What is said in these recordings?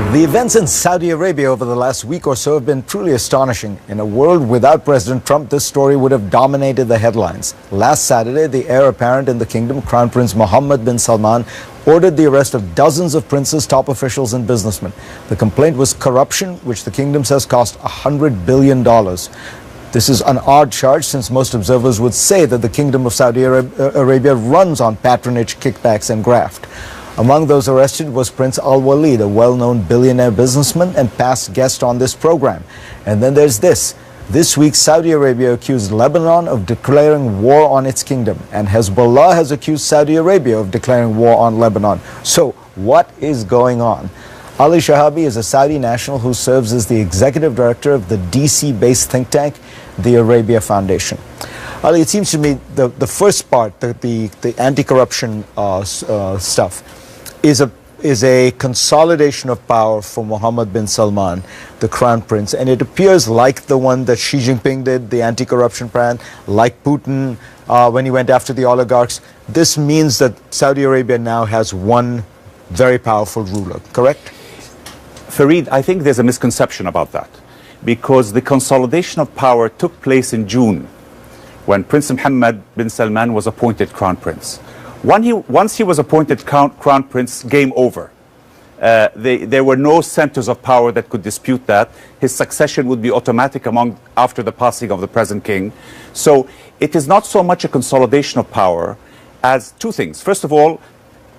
The events in Saudi Arabia over the last week or so have been truly astonishing. In a world without President Trump, this story would have dominated the headlines. Last Saturday, the heir apparent in the kingdom, Crown Prince Mohammed bin Salman, ordered the arrest of dozens of princes, top officials and businessmen. The complaint was corruption, which the kingdom says cost $100 billion. This is an odd charge, since most observers would say that the kingdom of Saudi Arabia runs on patronage, kickbacks and graft. Among those arrested was Prince Al Walid, a well-known billionaire businessman and past guest on this program. And then there's this. This week, Saudi Arabia accused Lebanon of declaring war on its kingdom, and Hezbollah has accused Saudi Arabia of declaring war on Lebanon. So, what is going on? Ali Shihabi is a Saudi national who serves as the executive director of the DC-based think tank, the Arabia Foundation. Ali, it seems to me the first part, the anti-corruption stuff, is a consolidation of power for Mohammed bin Salman, the crown prince, and it appears like the one that Xi Jinping did, the anti-corruption plan, like Putin when he went after the oligarchs. This means that Saudi Arabia now has one very powerful ruler, correct? Fareed, I think there's a misconception about that, because the consolidation of power took place in June when Prince Mohammed bin Salman was appointed crown prince. Once he was appointed crown prince, game over. There were no centers of power that could dispute that. His succession would be automatic after the passing of the present king. So it is not so much a consolidation of power as two things. First of all,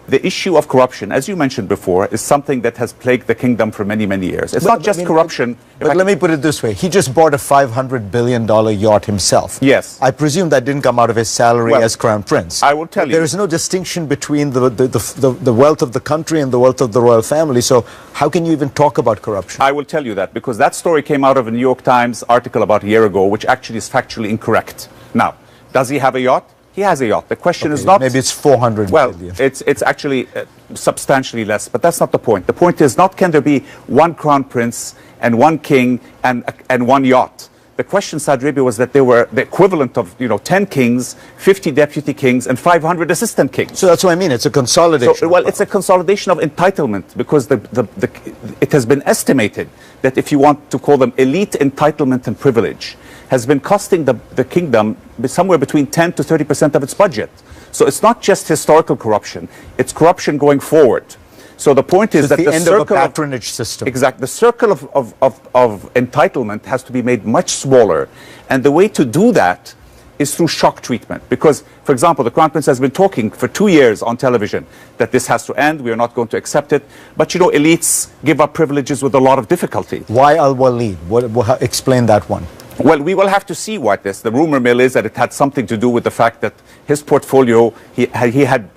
the issue of corruption, as you mentioned before, is something that has plagued the kingdom for many, many years. It's not just corruption. But let me put it this way. He just bought a $500 billion yacht himself. Yes. I presume that didn't come out of his salary as crown prince. I will tell you. There is no distinction between the wealth of the country and the wealth of the royal family. So how can you even talk about corruption? I will tell you that, because that story came out of a New York Times article about a year ago, which actually is factually incorrect. Now, does he have a yacht? He has a yacht. The question is not... Maybe it's 400 billion. It's actually substantially less, but that's not the point. The point is not, can there be one crown prince and one king and one yacht? The question in Saudi Arabia was that there were the equivalent of 10 kings, 50 deputy kings and 500 assistant kings. So that's what I mean. It's a consolidation. So, well, it's a consolidation of entitlement, because it has been estimated that if you want to call them elite entitlement and privilege, has been costing the kingdom somewhere between 10 to 30% of its budget. So it's not just historical corruption, it's corruption going forward. So the point is that the end of a patronage system. Exactly. The circle of entitlement has to be made much smaller. And the way to do that is through shock treatment. Because, for example, the Crown Prince has been talking for 2 years on television that this has to end, we are not going to accept it. But, elites give up privileges with a lot of difficulty. Why Al Walid? Explain that one. Well, we will have to see what this. The rumor mill is that it had something to do with the fact that his portfolio,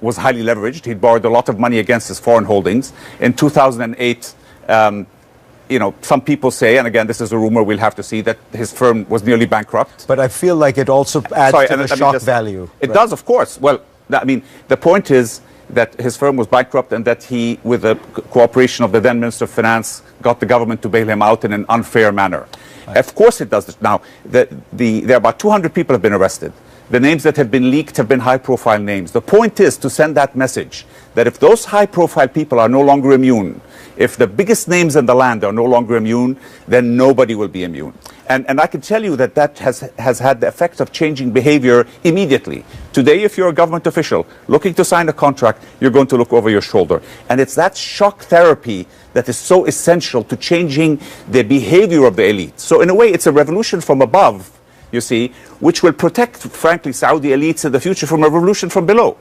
was highly leveraged. He'd borrowed a lot of money against his foreign holdings. In 2008, some people say, and again, this is a rumor, we'll have to see, that his firm was nearly bankrupt. But I feel like it also adds to the shock value. It does, of course. Well, the point is that his firm was bankrupt, and that he, with the cooperation of the then Minister of Finance, got the government to bail him out in an unfair manner. Right. Of course it does. Now, there are about 200 people have been arrested. The names that have been leaked have been high-profile names. The point is to send that message that if those high-profile people are no longer immune, if the biggest names in the land are no longer immune, then nobody will be immune. And I can tell you that has had the effect of changing behavior immediately. Today, if you're a government official looking to sign a contract, you're going to look over your shoulder. And it's that shock therapy that is so essential to changing the behavior of the elite. So in a way, it's a revolution from above, you see, which will protect, frankly, Saudi elites in the future from a revolution from below.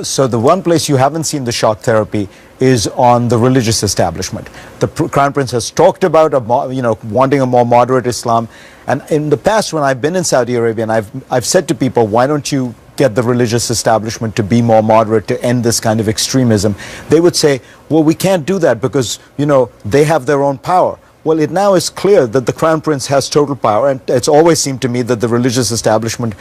So the one place you haven't seen the shock therapy is on the religious establishment. The Crown Prince has talked about wanting a more moderate Islam. And in the past, when I've been in Saudi Arabia, and I've said to people, why don't you get the religious establishment to be more moderate, to end this kind of extremism, they would say, well, we can't do that because, they have their own power. Well, it now is clear that the Crown Prince has total power, and it's always seemed to me that the religious establishment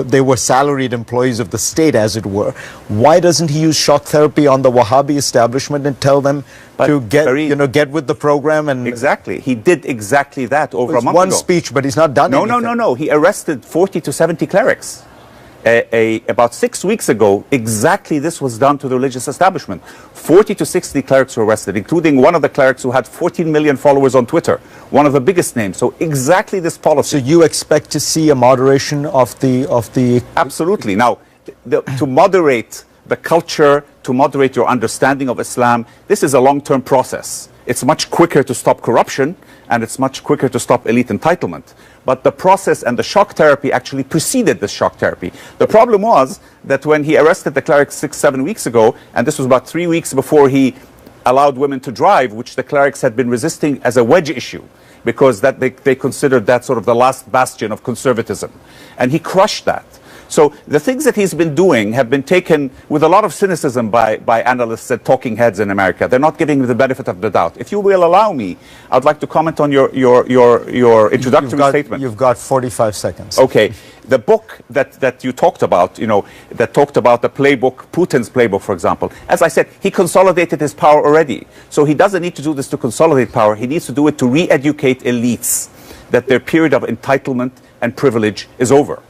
they were salaried employees of the state, as it were. Why doesn't he use shock therapy on the Wahhabi establishment and tell them to get with the program? And exactly, he did exactly that over a month ago. One speech, but he's not done anything. No. He arrested 40 to 70 clerics. About 6 weeks ago, exactly this was done to the religious establishment. 40 to 60 clerics were arrested, including one of the clerics who had 14 million followers on Twitter, one of the biggest names. So exactly this policy. So you expect to see a moderation of the... Absolutely. Now, to moderate the culture, to moderate your understanding of Islam, this is a long-term process. It's much quicker to stop corruption, and it's much quicker to stop elite entitlement. But the process and the shock therapy actually preceded the shock therapy. The problem was that when he arrested the clerics 6-7 weeks ago, and this was about 3 weeks before he allowed women to drive, which the clerics had been resisting as a wedge issue, because that they considered that sort of the last bastion of conservatism. And he crushed that. So the things that he's been doing have been taken with a lot of cynicism by analysts and talking heads in America. They're not giving the benefit of the doubt. If you will allow me, I'd like to comment on your introductory statement. You've got 45 seconds. Okay. The book that you talked about, that talked about the playbook, Putin's playbook, for example. As I said, he consolidated his power already. So he doesn't need to do this to consolidate power. He needs to do it to re-educate elites that their period of entitlement and privilege is over.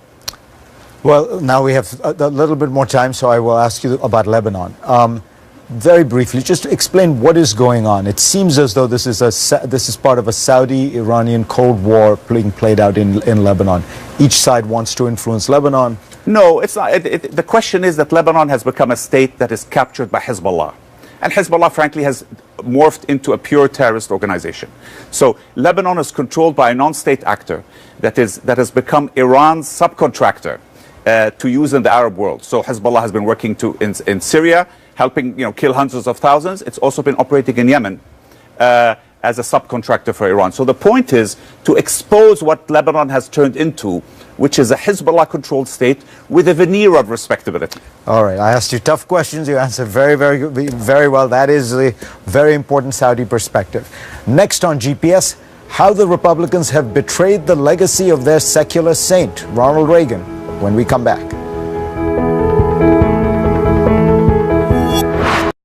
Well, now we have a little bit more time, so I will ask you about Lebanon. Very briefly, just explain what is going on. It seems as though this is part of a Saudi-Iranian Cold War being played out in Lebanon. Each side wants to influence Lebanon. No, it's not. The question is that Lebanon has become a state that is captured by Hezbollah. And Hezbollah, frankly, has morphed into a pure terrorist organization. So Lebanon is controlled by a non-state actor that has become Iran's subcontractor to use in the Arab world. So Hezbollah has been working in Syria, helping kill hundreds of thousands. It's also been operating in Yemen as a subcontractor for Iran. So the point is to expose what Lebanon has turned into, which is a Hezbollah-controlled state with a veneer of respectability. All right, I asked you tough questions. You answered very well. That is a very important Saudi perspective. Next on GPS, how the Republicans have betrayed the legacy of their secular saint, Ronald Reagan, when we come back.